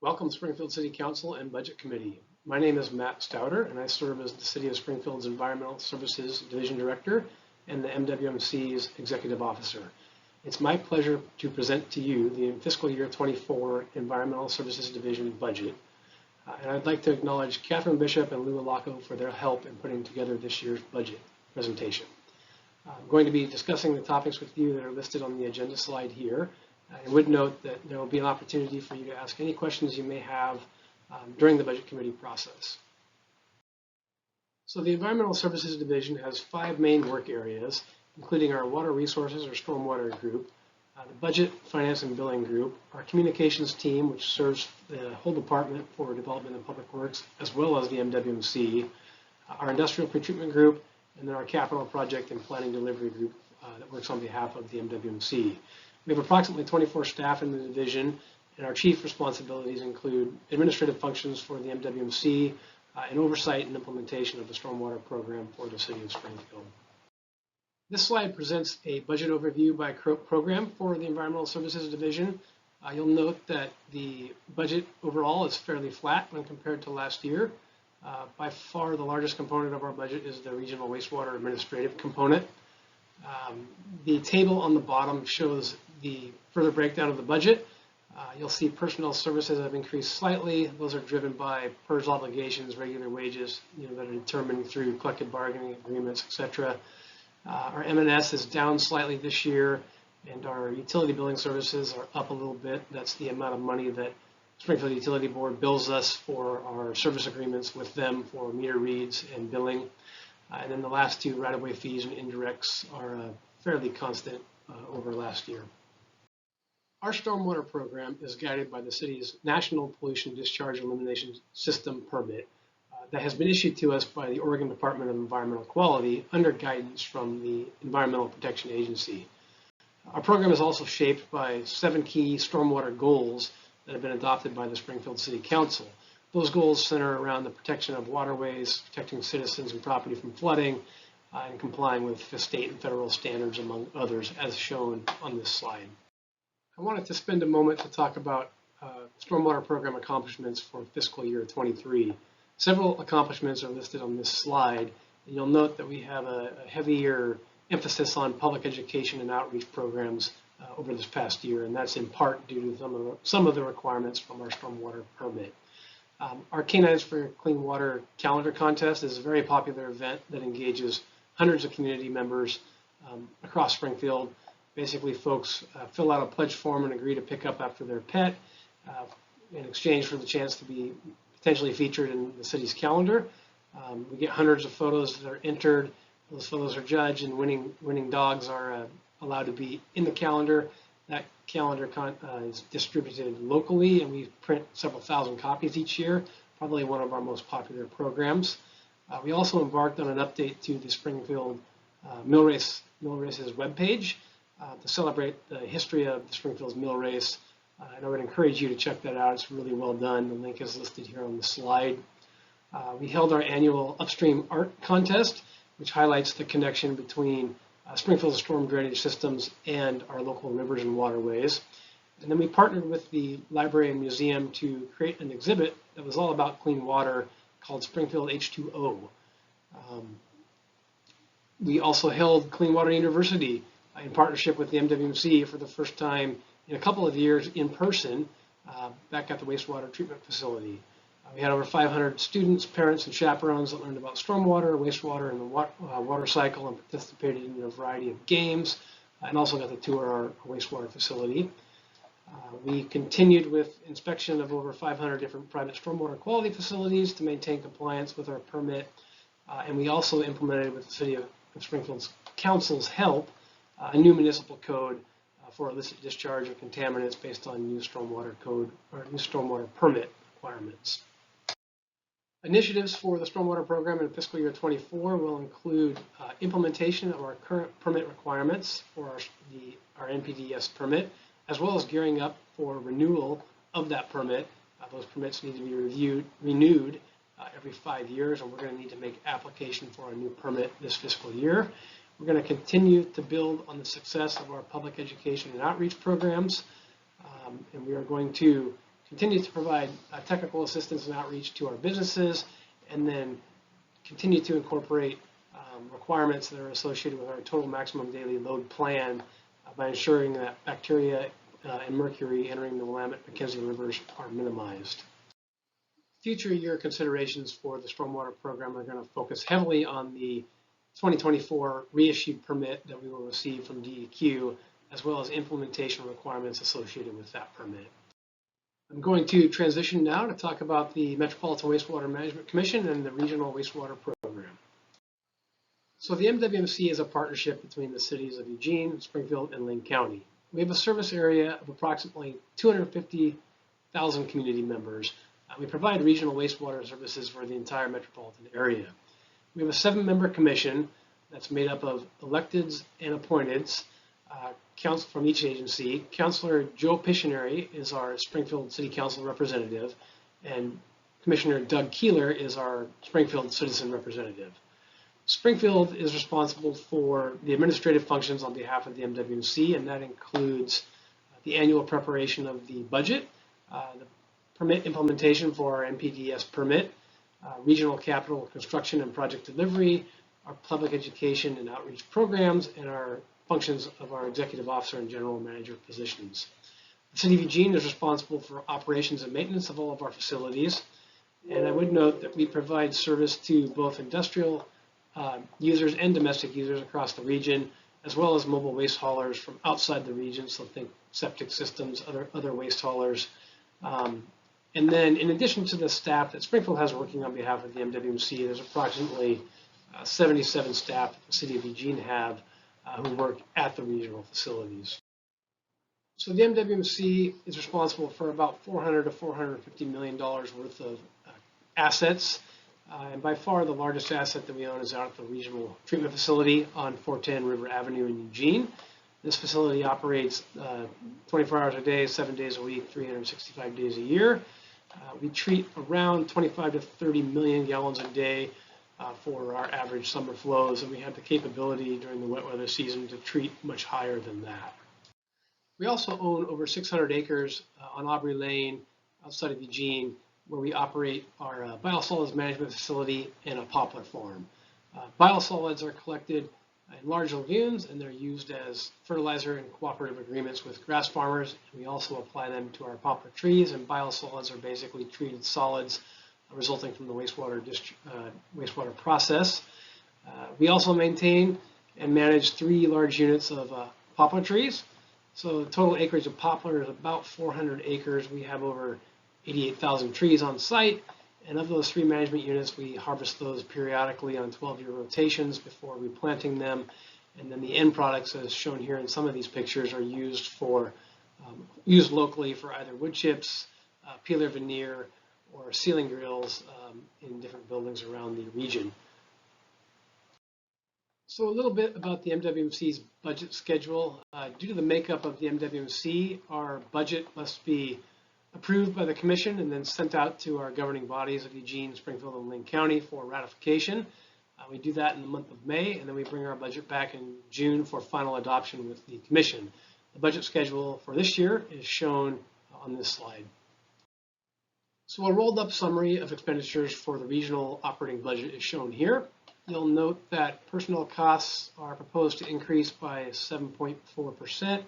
Welcome to Springfield City Council and Budget Committee. My name is Matt Stouter and I serve as the City of Springfield's Environmental Services Division Director and the MWMC's Executive Officer. It's my pleasure to present to you the fiscal year 24 Environmental Services Division budget. And I'd like to acknowledge Catherine Bishop and Lou Alaco for their help in putting together this year's budget presentation. I'm going to be discussing the topics with you that are listed on the agenda slide here. I would note that there will be an opportunity for you to ask any questions you may have during the Budget Committee process. So the Environmental Services Division has 5 main work areas, including our Water Resources or Stormwater group, the Budget, Finance, and Billing group, our Communications team, which serves the whole Department for Development and Public Works, as well as the MWMC, our Industrial Pretreatment group, and then our Capital Project and Planning Delivery group that works on behalf of the MWMC. We have approximately 24 staff in the division, and our chief responsibilities include administrative functions for the MWMC and oversight and implementation of the Stormwater Program for the City of Springfield. This slide presents a budget overview by program for the Environmental Services Division. You'll note that the budget overall is fairly flat when compared to last year. By far the largest component of our budget is the Regional Wastewater Administrative component. The table on the bottom shows the further breakdown of the budget. You'll see personnel services have increased slightly. Those are driven by PERS obligations, regular wages, that are determined through collective bargaining agreements, etc. Our M&S is down slightly this year, and our utility billing services are up a little bit. That's the amount of money that Springfield Utility Board bills us for our service agreements with them for meter reads and billing. And then the last two, right-of-way fees and indirects, are fairly constant over last year. Our stormwater program is guided by the city's National Pollution Discharge Elimination System permit that has been issued to us by the Oregon Department of Environmental Quality under guidance from the Environmental Protection Agency. Our program is also shaped by 7 key stormwater goals that have been adopted by the Springfield City Council. Those goals center around the protection of waterways, protecting citizens and property from flooding, and complying with the state and federal standards, among others, as shown on this slide. I wanted to spend a moment to talk about Stormwater Program accomplishments for fiscal year 23. Several accomplishments are listed on this slide, and you'll note that we have a heavier emphasis on public education and outreach programs over this past year, and that's in part due to some of the requirements from our stormwater permit. Our Canines for Clean Water calendar contest is a very popular event that engages hundreds of community members across Springfield. Basically, folks fill out a pledge form and agree to pick up after their pet in exchange for the chance to be potentially featured in the city's calendar. We get hundreds of photos that are entered. Those photos are judged, and winning dogs are allowed to be in the calendar. That calendar is distributed locally, and we print several thousand copies each year, probably one of our most popular programs. We also embarked on an update to the Springfield Mill Race's webpage to celebrate the history of the Springfield's Mill Race. And I would encourage you to check that out. It's really well done. The link is listed here on the slide. We held our annual Upstream Art Contest, which highlights the connection between Springfield's storm drainage systems and our local rivers and waterways. And then we partnered with the library and museum to create an exhibit that was all about clean water called Springfield H2O. We also held Clean Water University in partnership with the MWMC for the first time in a couple of years in person back at the wastewater treatment facility. We had over 500 students, parents, and chaperones that learned about stormwater, wastewater, and the water cycle, and participated in a variety of games, and also got to tour our wastewater facility. We continued with inspection of over 500 different private stormwater quality facilities to maintain compliance with our permit, and we also implemented, with the City of Springfield's Council's help, a new municipal code for illicit discharge of contaminants based on new stormwater code or new stormwater permit requirements. Initiatives for the Stormwater Program in fiscal year 24 will include implementation of our current permit requirements for our NPDES permit, as well as gearing up for renewal of that permit. Those permits need to be renewed every 5 years, and we're going to need to make application for a new permit this fiscal year. We're going to continue to build on the success of our public education and outreach programs, and we are going to continue to provide technical assistance and outreach to our businesses, and then continue to incorporate requirements that are associated with our total maximum daily load plan by ensuring that bacteria and mercury entering the Willamette-McKenzie rivers are minimized. Future year considerations for the Stormwater Program are going to focus heavily on the 2024 reissued permit that we will receive from DEQ, as well as implementation requirements associated with that permit. I'm going to transition now to talk about the Metropolitan Wastewater Management Commission and the Regional Wastewater Program. So the MWMC is a partnership between the cities of Eugene, Springfield, and Lane County. We have a service area of approximately 250,000 community members. We provide regional wastewater services for the entire metropolitan area. We have a 7-member commission that's made up of electeds and appointeds from each agency. Councilor Joe Pictionary is our Springfield City Council representative, and Commissioner Doug Keeler is our Springfield Citizen representative. Springfield is responsible for the administrative functions on behalf of the MWMC, and that includes the annual preparation of the budget, the permit implementation for our MPDS permit, regional capital construction and project delivery, our public education and outreach programs, and our functions of our executive officer and general manager positions. The City of Eugene is responsible for operations and maintenance of all of our facilities, and I would note that we provide service to both industrial users and domestic users across the region, as well as mobile waste haulers from outside the region, so think septic systems, other waste haulers. And then in addition to the staff that Springfield has working on behalf of the MWMC, there's approximately 77 staff that the City of Eugene have who work at the regional facilities. So the MWMC is responsible for about $400 to $450 million worth of assets. And by far the largest asset that we own is out at the regional treatment facility on 410 River Avenue in Eugene. This facility operates 24 hours a day, 7 days a week, 365 days a year. We treat around 25 to 30 million gallons a day for our average summer flows, and we have the capability during the wet weather season to treat much higher than that. We also own over 600 acres on Aubrey Lane outside of Eugene, where we operate our Biosolids Management facility and a poplar farm. Biosolids are collected in large lagoons, and they're used as fertilizer in cooperative agreements with grass farmers. We also apply them to our poplar trees, and biosolids are basically treated solids resulting from the wastewater process. We also maintain and manage 3 large units of poplar trees. So the total acreage of poplar is about 400 acres. We have over 88,000 trees on site, and of those 3 management units, we harvest those periodically on 12-year rotations before replanting them. And then the end products, as shown here in some of these pictures, are used locally for either wood chips, peeler veneer, or ceiling grills in different buildings around the region. So a little bit about the MWMC's budget schedule. Due to the makeup of the MWMC, our budget must be approved by the Commission and then sent out to our governing bodies of Eugene, Springfield, and Lane County for ratification. We do that in the month of May, and then we bring our budget back in June for final adoption with the Commission. The budget schedule for this year is shown on this slide. So a rolled up summary of expenditures for the regional operating budget is shown here. You'll note that personnel costs are proposed to increase by 7.4%.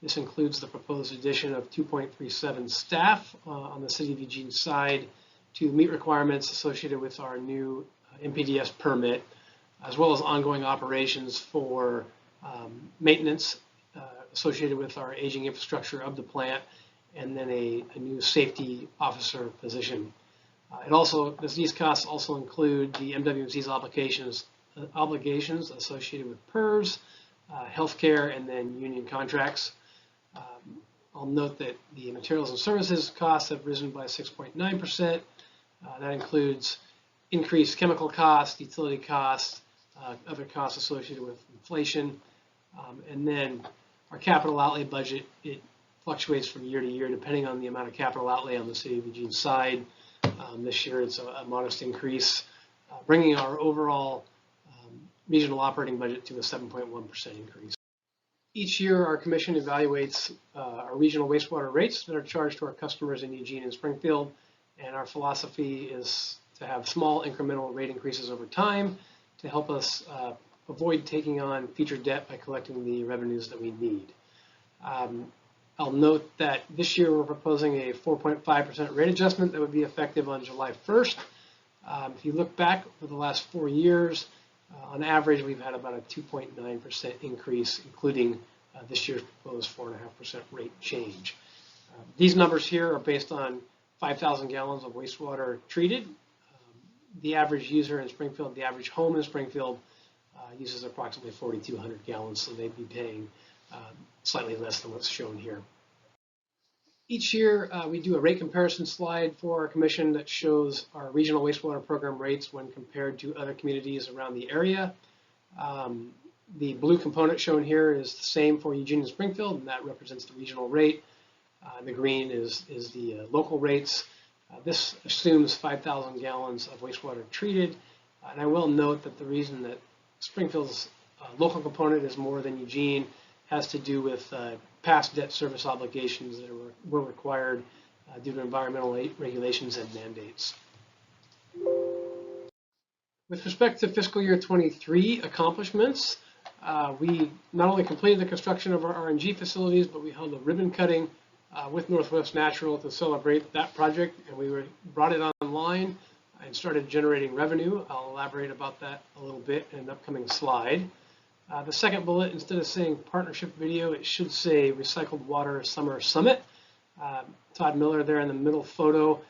This includes the proposed addition of 2.37 staff on the City of Eugene side to meet requirements associated with our new MPDS permit, as well as ongoing operations for maintenance associated with our aging infrastructure of the plant, and then a new safety officer position. These costs also include the MWMC's obligations associated with PERS, healthcare, and then union contracts. I'll note that the materials and services costs have risen by 6.9%. That includes increased chemical costs, utility costs, other costs associated with inflation. And then our capital outlay budget, it fluctuates from year to year depending on the amount of capital outlay on the City of Eugene side. This year it's a modest increase, bringing our overall regional operating budget to a 7.1% increase. Each year, our commission evaluates our regional wastewater rates that are charged to our customers in Eugene and Springfield, and our philosophy is to have small incremental rate increases over time to help us avoid taking on future debt by collecting the revenues that we need. I'll note that this year we're proposing a 4.5% rate adjustment that would be effective on July 1st. If you look back over the last 4 years, on average, we've had about a 2.9% increase, including this year's proposed 4.5% rate change. These numbers here are based on 5,000 gallons of wastewater treated. The average user in Springfield, the average home in Springfield, uses approximately 4,200 gallons, so they'd be paying slightly less than what's shown here. Each year, we do a rate comparison slide for our commission that shows our regional wastewater program rates when compared to other communities around the area. The blue component shown here is the same for Eugene and Springfield, and that represents the regional rate. The green is the local rates. This assumes 5,000 gallons of wastewater treated, and I will note that the reason that Springfield's local component is more than Eugene has to do with past debt service obligations that were required due to environmental regulations and mandates. With respect to fiscal year 23 accomplishments, we not only completed the construction of our RNG facilities, but we held a ribbon cutting with Northwest Natural to celebrate that project, and we brought it online and started generating revenue. I'll elaborate about that a little bit in an upcoming slide. The second bullet, instead of saying partnership video, it should say Recycled Water Summer Summit. Todd Miller there in the middle photo,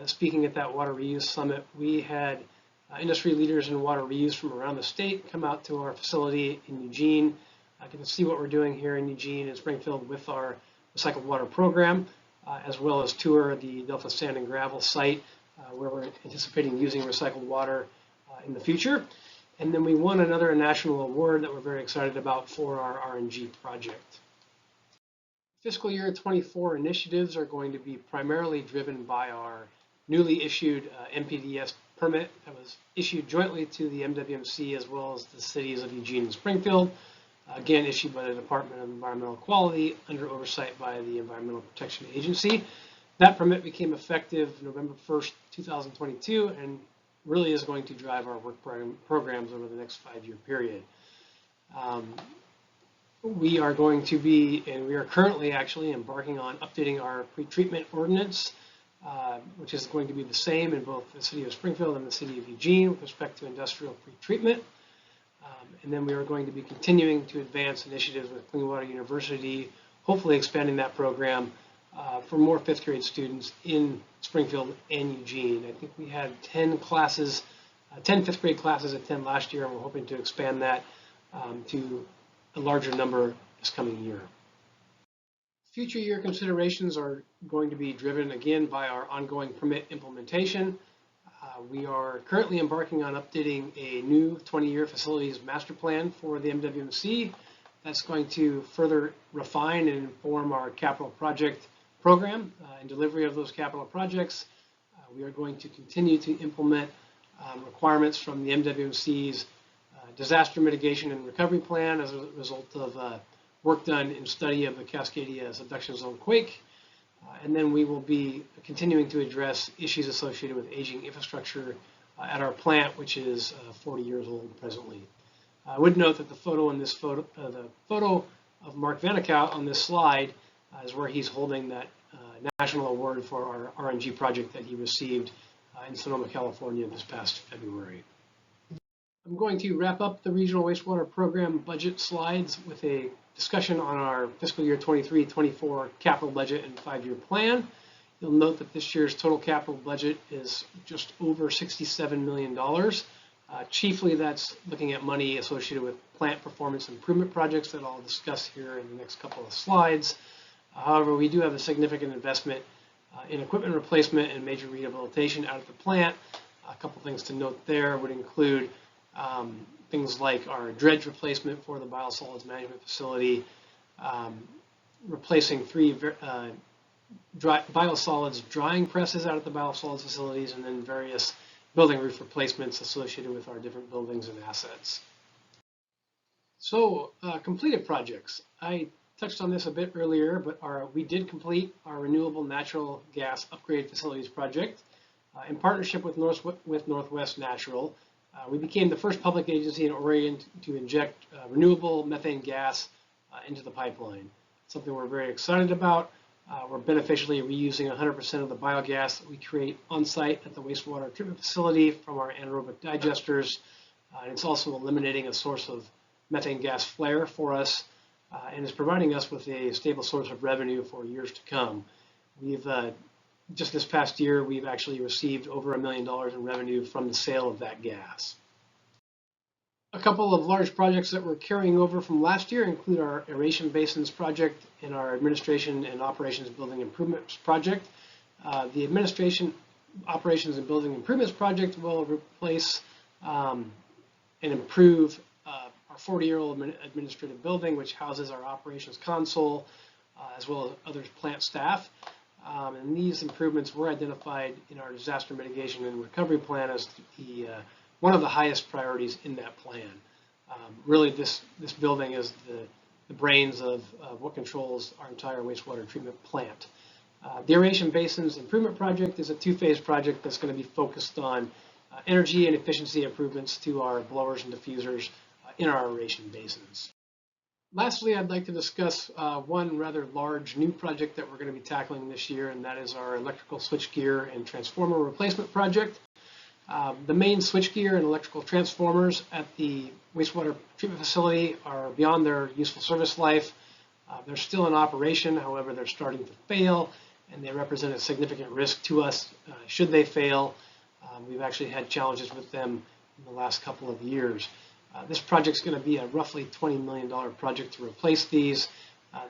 speaking at that water reuse summit. We had industry leaders in water reuse from around the state come out to our facility in Eugene. You can see what we're doing here in Eugene and Springfield with our Recycled Water Program, as well as tour the Delta Sand and Gravel site where we're anticipating using recycled water in the future. And then we won another national award that we're very excited about for our RNG project. Fiscal year 24 initiatives are going to be primarily driven by our newly issued MPDS permit that was issued jointly to the MWMC as well as the cities of Eugene and Springfield, again issued by the Department of Environmental Quality under oversight by the Environmental Protection Agency. That permit became effective November 1st, 2022, and really is going to drive our work programs over the next 5-year period. We are going to be, and we are currently actually embarking on updating our pretreatment ordinance, which is going to be the same in both the city of Springfield and the city of Eugene with respect to industrial pretreatment. And then we are going to be continuing to advance initiatives with Clean Water University, hopefully expanding that program for more 5th grade students in Springfield and Eugene. I think we had 10 classes, 10 5th grade classes attend last year, and we're hoping to expand that to a larger number this coming year. Future year considerations are going to be driven again by our ongoing permit implementation. We are currently embarking on updating a new 20-year facilities master plan for the MWMC. That's going to further refine and inform our capital project program and delivery of those capital projects. We are going to continue to implement requirements from the MWMC's disaster mitigation and recovery plan as a result of work done in study of the Cascadia subduction zone quake. And then we will be continuing to address issues associated with aging infrastructure at our plant, which is 40 years old presently. I would note that the photo in this photo, the photo of Mark Vanicout on this slide is where he's holding that national award for our RNG project that he received in Sonoma, California this past February. I'm going to wrap up the Regional Wastewater Program budget slides with a discussion on our fiscal year 23-24 capital budget and 5-year plan. You'll note that this year's total capital budget is just over $67 million. Chiefly that's looking at money associated with plant performance improvement projects that I'll discuss here in the next couple of slides. However, we do have a significant investment in equipment replacement and major rehabilitation out at the plant. A couple things to note there would include things like our dredge replacement for the Biosolids Management facility, replacing 3 biosolids drying presses out at the biosolids facilities, and then various building roof replacements associated with our different buildings and assets. Completed projects. I touched on this a bit earlier, but we did complete our renewable natural gas upgrade facilities project in partnership with Northwest Natural. We became the first public agency in Oregon to inject renewable methane gas into the pipeline. Something we're very excited about. We're beneficially reusing 100% of the biogas that we create on site at the wastewater treatment facility from our anaerobic digesters. And it's also eliminating a source of methane gas flare for us and is providing us with a stable source of revenue for years to come. We've just this past year, we've actually received over $1 million in revenue from the sale of that gas. A couple of large projects that we're carrying over from last year include our aeration basins project and our administration and operations building improvements project. The administration, operations and building improvements project will replace and improve our 40-year-old administrative building, which houses our operations console, as well as other plant staff. And these improvements were identified in our disaster mitigation and recovery plan as one of the highest priorities in that plan. Really, this building is the brains of what controls our entire wastewater treatment plant. The aeration basins improvement project is a two-phase project that's going to be focused on energy and efficiency improvements to our blowers and diffusers in our aeration basins. Lastly, I'd like to discuss one rather large new project that we're going to be tackling this year, and that is our electrical switchgear and transformer replacement project. The main switchgear and electrical transformers at the wastewater treatment facility are beyond their useful service life. They're still in operation, however, they're starting to fail, and they represent a significant risk to us should they fail. We've actually had challenges with them in the last couple of years. This project is going to be a roughly $20 million project to replace these.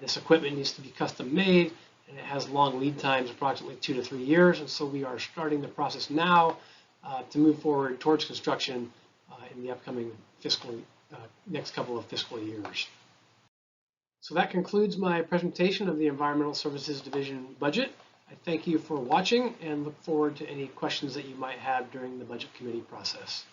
This equipment needs to be custom made, and it has long lead times, approximately 2 to 3 years, and so we are starting the process now to move forward towards construction in the upcoming next couple of fiscal years. So that concludes my presentation of the Environmental Services Division budget. I thank you for watching and look forward to any questions that you might have during the budget committee process.